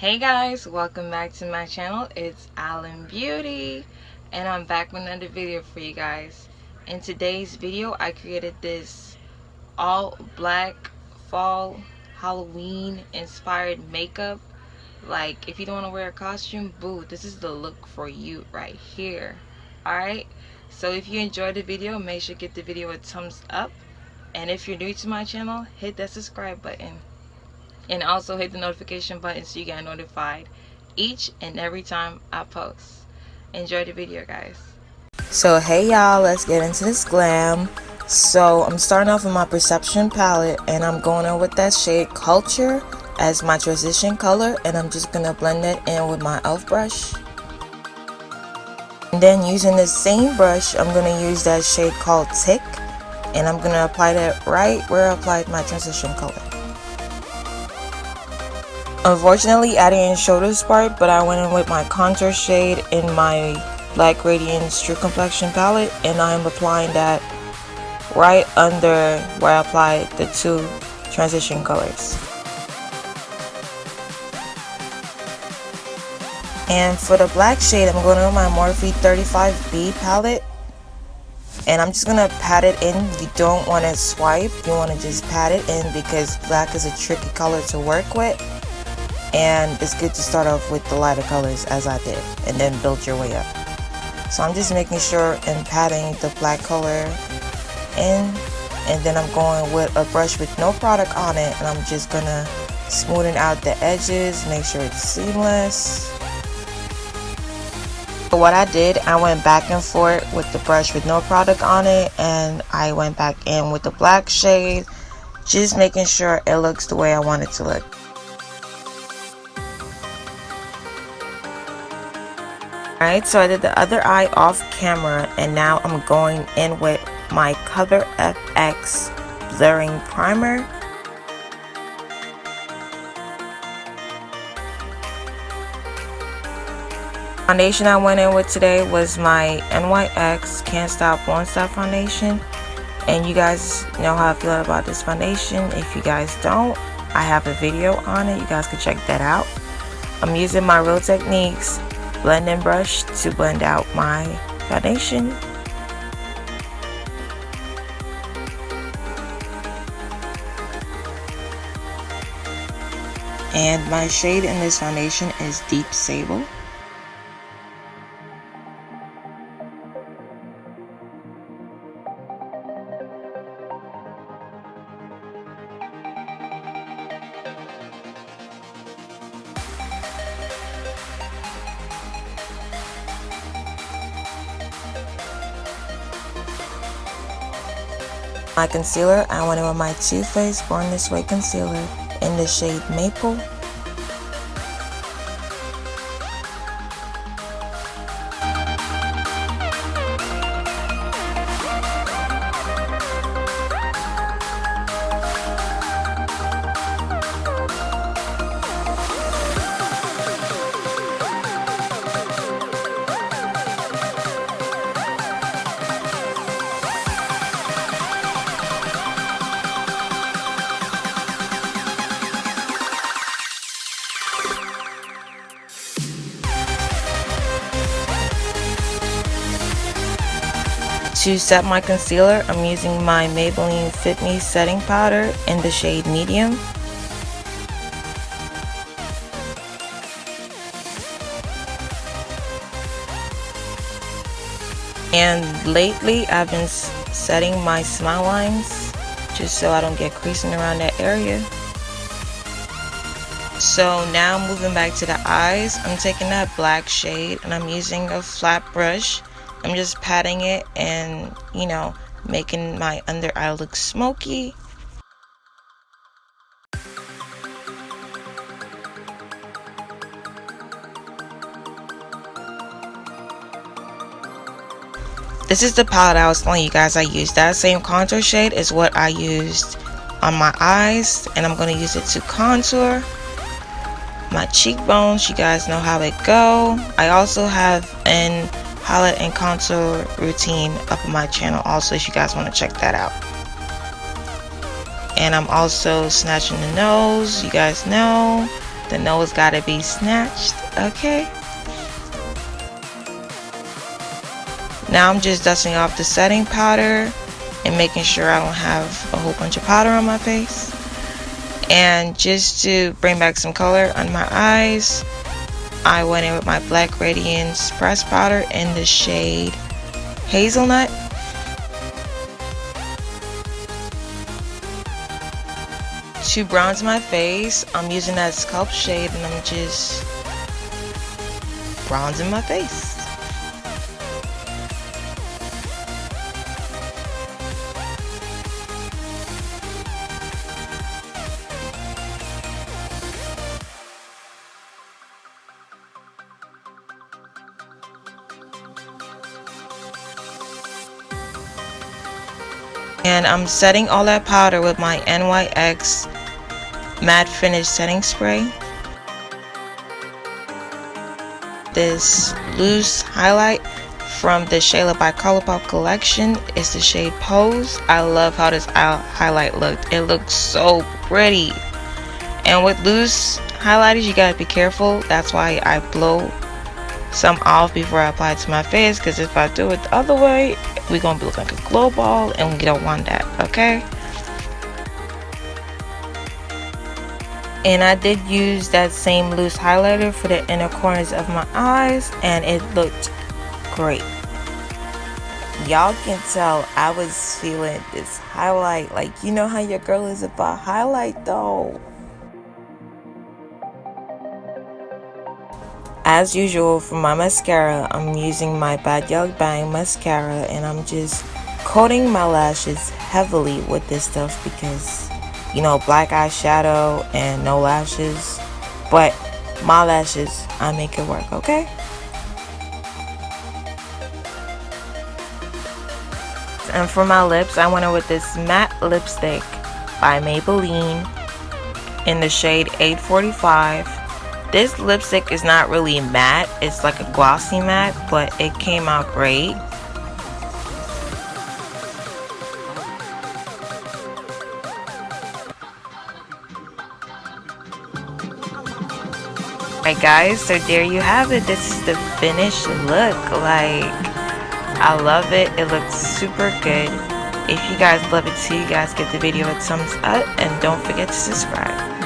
Hey guys, welcome back to my channel. It's Allen Beauty and I'm back with another video for you guys. In today's video I created this all black fall Halloween inspired makeup. Like if you don't want to wear a costume, boo, this is the look for you right here. Alright, so if you enjoyed the video, make sure to give the video a thumbs up, and if you're new to my channel, hit that subscribe button. And also hit the notification button so you get notified each and every time I post. Enjoy the video, guys. So hey y'all, let's get into this glam. So I'm starting off with my Perception palette, and I'm going in with that shade Culture as my transition color, and I'm just gonna blend it in with my e.l.f. brush. And then using the same brush, I'm gonna use that shade called Tick, and I'm gonna apply that right where I applied my transition color. Unfortunately, I didn't show this part, but I went in with my contour shade in my Black Radiance True Complexion palette, and I'm applying that right under where I applied the two transition colors. And for the black shade, I'm going in with my Morphe 35B palette, and I'm just going to pat it in. You don't want to swipe, you want to just pat it in because black is a tricky color to work with. And it's good to start off with the lighter colors as I did, and then build your way up. So I'm just making sure and patting the black color in, and then I'm going with a brush with no product on it, and I'm just gonna smoothen out the edges, make sure it's seamless. So what I did, I went back and forth with the brush with no product on it, and I went back in with the black shade, just making sure it looks the way I want it to look. Alright, so I did the other eye off camera, and now I'm going in with my Color FX Blurring Primer. Foundation I went in with today was my NYX Can't Stop Won't Stop foundation, and you guys know how I feel about this foundation. If you guys don't, I have a video on it, you guys can check that out. I'm using my Real Techniques blending brush to blend out my foundation. And my shade in this foundation is Deep Sable. My concealer, I went in with my Too Faced Born This Way concealer in the shade Maple. To set my concealer, I'm using my Maybelline Fit Me setting powder in the shade Medium. And lately I've been setting my smile lines just so I don't get creasing around that area. So now moving back to the eyes, I'm taking that black shade and I'm using a flat brush. I'm just patting it and, you know, making my under eye look smoky. This is the palette I was telling you guys I used. That same contour shade is what I used on my eyes, and I'm going to use it to contour my cheekbones. You guys know how it go. I also have an highlight and contour routine up on my channel also, if you guys want to check that out. And I'm also snatching the nose, you guys know. The nose gotta be snatched, okay? Now I'm just dusting off the setting powder and making sure I don't have a whole bunch of powder on my face. And just to bring back some color on my eyes, I went in with my Black Radiance pressed powder in the shade Hazelnut. To bronze my face, I'm using that Sculpt shade and I'm just bronzing my face. And I'm setting all that powder with my NYX matte finish setting spray. This loose highlight from the Shayla by Colourpop collection is the shade Pose. I love how this highlight looked. It looks so pretty. And with loose highlighters, you gotta be careful. That's why I blow some off before I apply it to my face, because if I do it the other way, we're gonna look like a glow ball and we don't want that, okay? And I did use that same loose highlighter for the inner corners of my eyes and it looked great. Y'all can tell I was feeling this highlight, like, you know how your girl is about highlight though. As usual, for my mascara, I'm using my Bad Yuck Bang mascara and I'm just coating my lashes heavily with this stuff because, you know, black eyeshadow and no lashes, but my lashes, I make it work, okay? And for my lips, I went in with this matte lipstick by Maybelline in the shade 845. This lipstick is not really matte, it's like a glossy matte, but it came out great. Alright guys, so there you have it. This is the finished look. Like, I love it. It looks super good. If you guys love it too, you guys give the video a thumbs up and don't forget to subscribe.